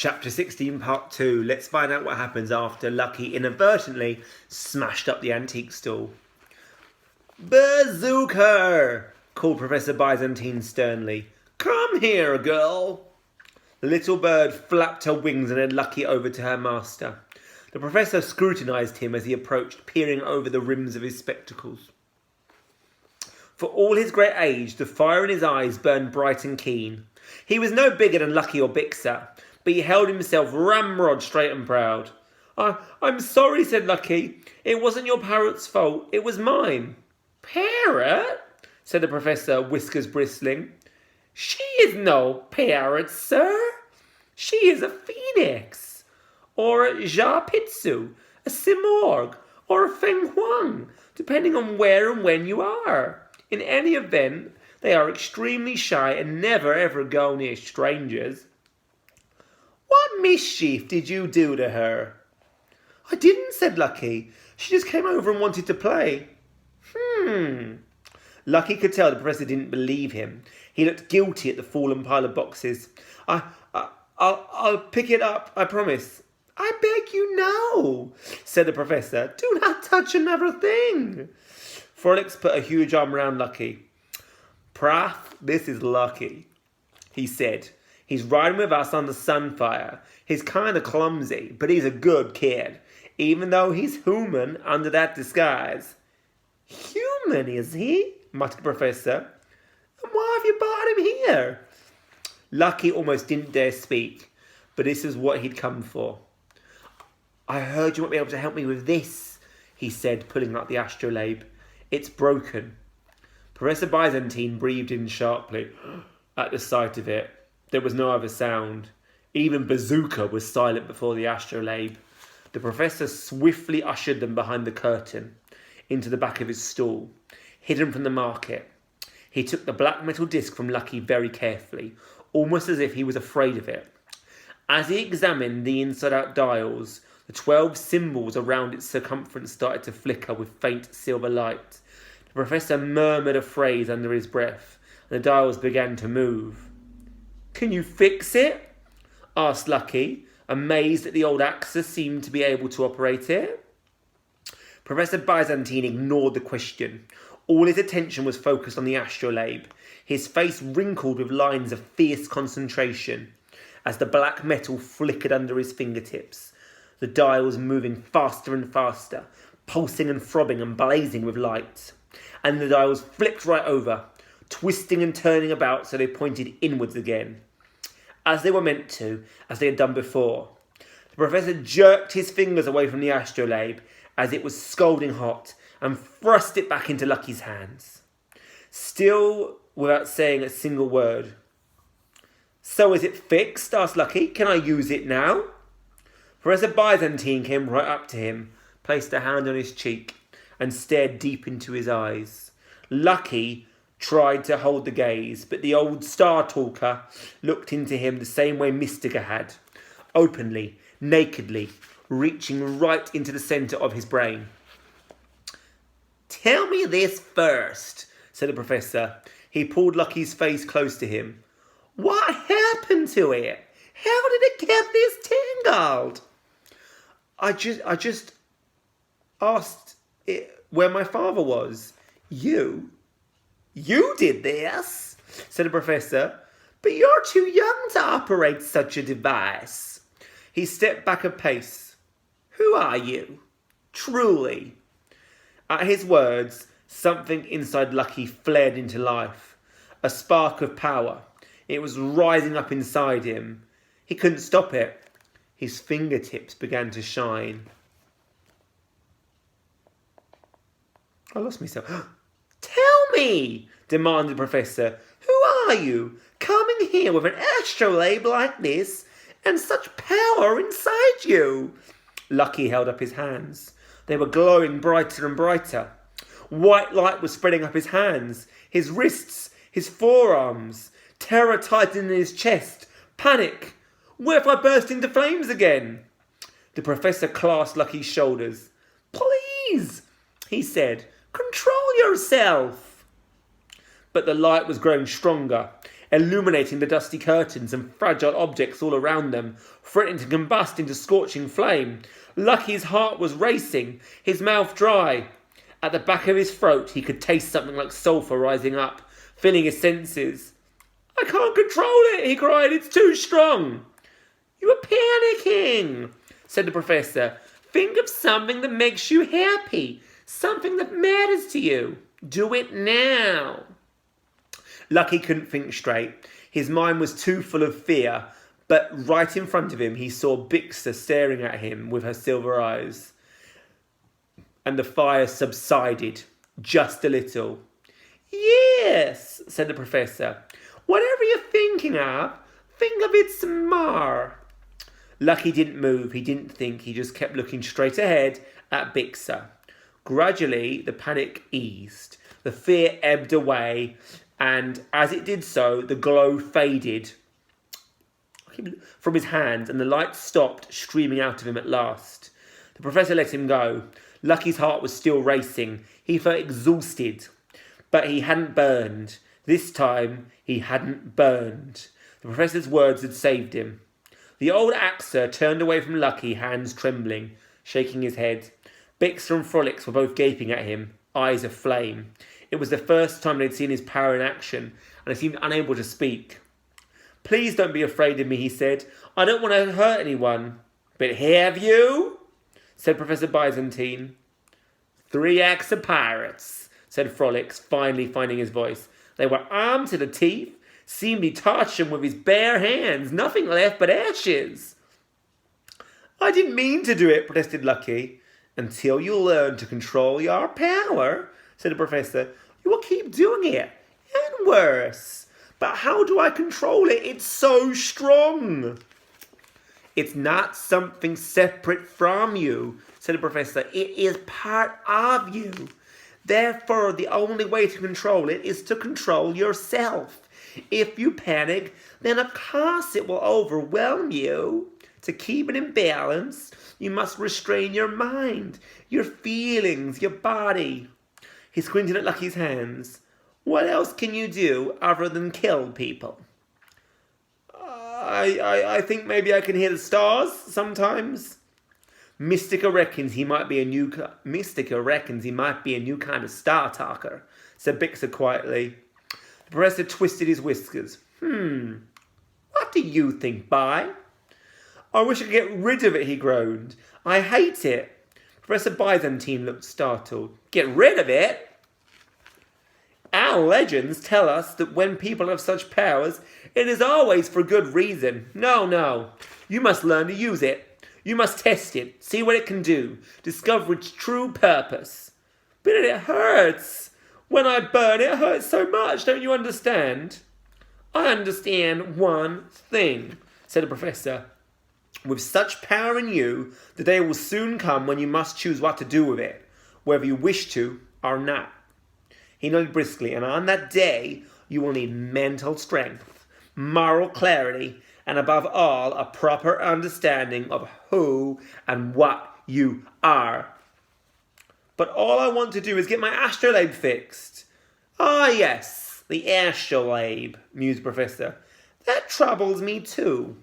Chapter 16, Part 2. Let's find out what happens after Lucky inadvertently smashed up the antique stall. "Bazooka!" called Professor Byzantine sternly. "Come here, girl." The little bird flapped her wings and led Lucky over to her master. The professor scrutinised him as he approached, peering over the rims of his spectacles. For all his great age, the fire in his eyes burned bright and keen. He was no bigger than Lucky or Bixer, but he held himself ramrod straight and proud. I'm sorry," said Lucky. "It wasn't your parrot's fault. It was mine." "Parrot?" said the professor, whiskers bristling. "She is no parrot, sir. She is a phoenix, or a japitsu, a simorg, or a feng huang, depending on where and when you are. In any event, they are extremely shy and never ever go near strangers." "What mischief did you do to her?" "I didn't," said Lucky. "She just came over and wanted to play." Lucky could tell the professor didn't believe him. He looked guilty at the fallen pile of boxes. I'll pick it up, I promise." "I beg you, no," said the professor. "Do not touch another thing." Frolics put a huge arm around Lucky. "Prof, this is Lucky," he said. "He's riding with us on the Sunfire. He's kind of clumsy, but he's a good kid, even though he's human under that disguise." "Human, is he?" muttered the professor. "And why have you brought him here?" Lucky almost didn't dare speak, but this is what he'd come for. "I heard you might be able to help me with this," he said, pulling up the astrolabe. "It's broken." Professor Byzantine breathed in sharply at the sight of it. There was no other sound. Even Bazooka was silent before the astrolabe. The professor swiftly ushered them behind the curtain, into the back of his stall, hidden from the market. He took the black metal disc from Lucky very carefully, almost as if he was afraid of it. As he examined the inside-out dials, the 12 symbols around its circumference started to flicker with faint silver light. The professor murmured a phrase under his breath, and the dials began to move. "Can you fix it?" asked Lucky, amazed that the old Axis seemed to be able to operate it. Professor Byzantine ignored the question. All his attention was focused on the astrolabe, his face wrinkled with lines of fierce concentration as the black metal flickered under his fingertips, the dials moving faster and faster, pulsing and throbbing and blazing with light. And the dials flipped right over, twisting and turning about so they pointed inwards again, as they were meant to, as they had done before. The professor jerked his fingers away from the astrolabe as it was scalding hot and thrust it back into Lucky's hands, still without saying a single word. "So is it fixed?" asked Lucky. "Can I use it now?" Professor Byzantine came right up to him, placed a hand on his cheek, and stared deep into his eyes. Lucky tried to hold the gaze, but the old star talker looked into him the same way Mystica had, openly, nakedly, reaching right into the centre of his brain. "Tell me this first," said the professor. He pulled Lucky's face close to him. "What happened to it? How did it get this tangled?" I just asked it where my father was." You did this," said the professor. "But you're too young to operate such a device." He stepped back a pace. "Who are you? Truly?" At his words, something inside Lucky flared into life. A spark of power. It was rising up inside him. He couldn't stop it. His fingertips began to shine. I lost myself. "Tell me," demanded the professor. "Who are you, coming here with an astrolabe like this and such power inside you?" Lucky held up his hands. They were glowing brighter and brighter. White light was spreading up his hands, his wrists, his forearms. Terror tightened in his chest. Panic. What if I burst into flames again? The professor clasped Lucky's shoulders. "Please," he said, "control yourself." But the light was growing stronger, illuminating the dusty curtains and fragile objects all around them, threatening to combust into scorching flame. Lucky's heart was racing, his mouth dry. At the back of his throat, he could taste something like sulphur rising up, filling his senses. "I can't control it," he cried. "It's too strong." "You are panicking," said the professor. "Think of something that makes you happy, something that matters to you. Do it now." Lucky couldn't think straight. His mind was too full of fear, but right in front of him he saw Bixter staring at him with her silver eyes. And the fire subsided, just a little. "Yes," said the professor. "Whatever you're thinking of, think of it some more." Lucky didn't move, he didn't think, he just kept looking straight ahead at Bixter. Gradually, the panic eased. The fear ebbed away, and as it did so, the glow faded from his hands, and the light stopped streaming out of him at last. The professor let him go. Lucky's heart was still racing. He felt exhausted, but he hadn't burned. This time, he hadn't burned. The professor's words had saved him. The old actor turned away from Lucky, hands trembling, shaking his head. Bixter and Frolics were both gaping at him, eyes aflame. It was the first time they'd seen his power in action, and they seemed unable to speak. "Please don't be afraid of me," he said. "I don't want to hurt anyone." "But have you?" said Professor Byzantine. "3 acts of pirates," said Frolics, finally finding his voice. "They were armed to the teeth, seemed he touched them with his bare hands, nothing left but ashes." "I didn't mean to do it," protested Lucky. "Until you learn to control your power," said the professor, "you will keep doing it, and worse. But how do I control it? It's so strong." "It's not something separate from you," said the professor. "It is part of you. Therefore, the only way to control it is to control yourself. If you panic, then of course it will overwhelm you. To keep it in balance, you must restrain your mind, your feelings, your body." He squinted at Lucky's hands. "What else can you do other than kill people?" I think maybe I can hear the stars sometimes." Mystica reckons he might be a new kind of star talker," said Bixter quietly. The professor twisted his whiskers. What do you think, Bi?" "I wish I could get rid of it," he groaned. "I hate it." Professor Byzantine looked startled. "Get rid of it?" "Our legends tell us that when people have such powers, it is always for good reason. No. You must learn to use it. You must test it, see what it can do, discover its true purpose." "But it hurts. When I burn, it hurts so much. Don't you understand?" "I understand one thing," said the professor. "With such power in you, the day will soon come when you must choose what to do with it, whether you wish to or not." He nodded briskly, "And on that day, you will need mental strength, moral clarity, and above all, a proper understanding of who and what you are." "But all I want to do is get my astrolabe fixed." "Ah, yes, the astrolabe," mused the professor. "That troubles me too.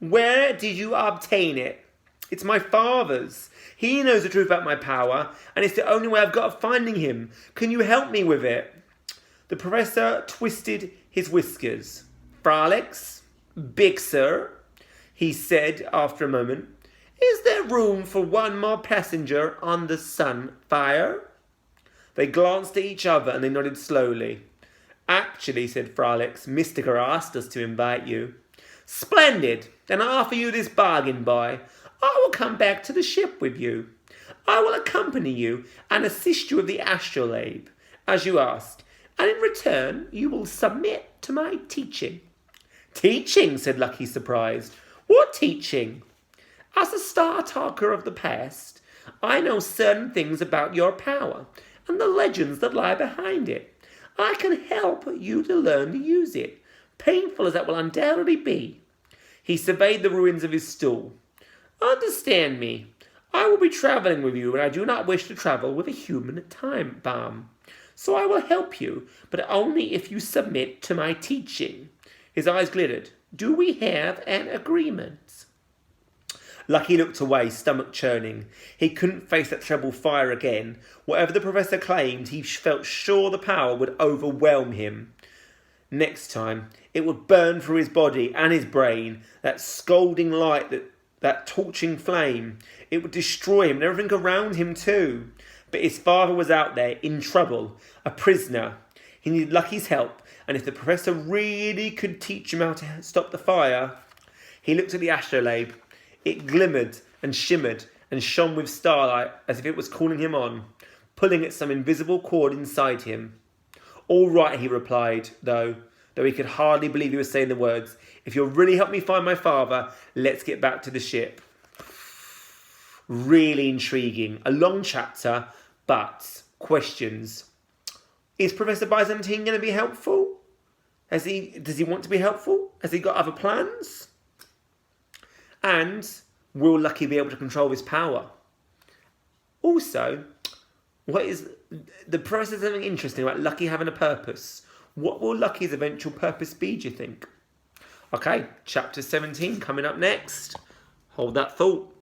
Where did you obtain it?" "It's my father's. He knows the truth about my power, and it's the only way I've got of finding him. Can you help me with it?" The professor twisted his whiskers. "Frolics, Bixter," he said after a moment, "is there room for one more passenger on the Sunfire?" They glanced at each other and they nodded slowly. "Actually," said Frolics, "Mystica asked us to invite you." "Splendid. Then I offer you this bargain, boy. I will come back to the ship with you. I will accompany you and assist you with the astrolabe, as you asked, and in return you will submit to my teaching." "Teaching?" said Lucky, surprised. "What teaching?" "As a star talker of the past, I know certain things about your power and the legends that lie behind it. I can help you to learn to use it, painful as that will undoubtedly be." He surveyed the ruins of his stool. "Understand me. I will be traveling with you, and I do not wish to travel with a human time bomb. So I will help you, but only if you submit to my teaching. His eyes glittered. Do we have an agreement? Lucky looked away, stomach churning. He couldn't face that treble fire again. Whatever the professor claimed, he felt sure the power would overwhelm him. Next time, it would burn through his body and his brain, that scalding light, that torching flame. It would destroy him and everything around him too. But his father was out there, in trouble, a prisoner. He needed Lucky's help, and if the professor really could teach him how to stop the fire... He looked at the astrolabe. It glimmered and shimmered and shone with starlight as if it was calling him on, pulling at some invisible cord inside him. All right, he replied, though he could hardly believe he was saying the words. If you'll really help me find my father, let's get back to the ship. Really intriguing. A long chapter, but questions. Is Professor Byzantine going to be helpful? Does he want to be helpful? Has he got other plans? And will Lucky be able to control his power? Also, the professor said something interesting about Lucky having a purpose. What will Lucky's eventual purpose be, do you think? Okay, chapter 17 coming up next. Hold that thought.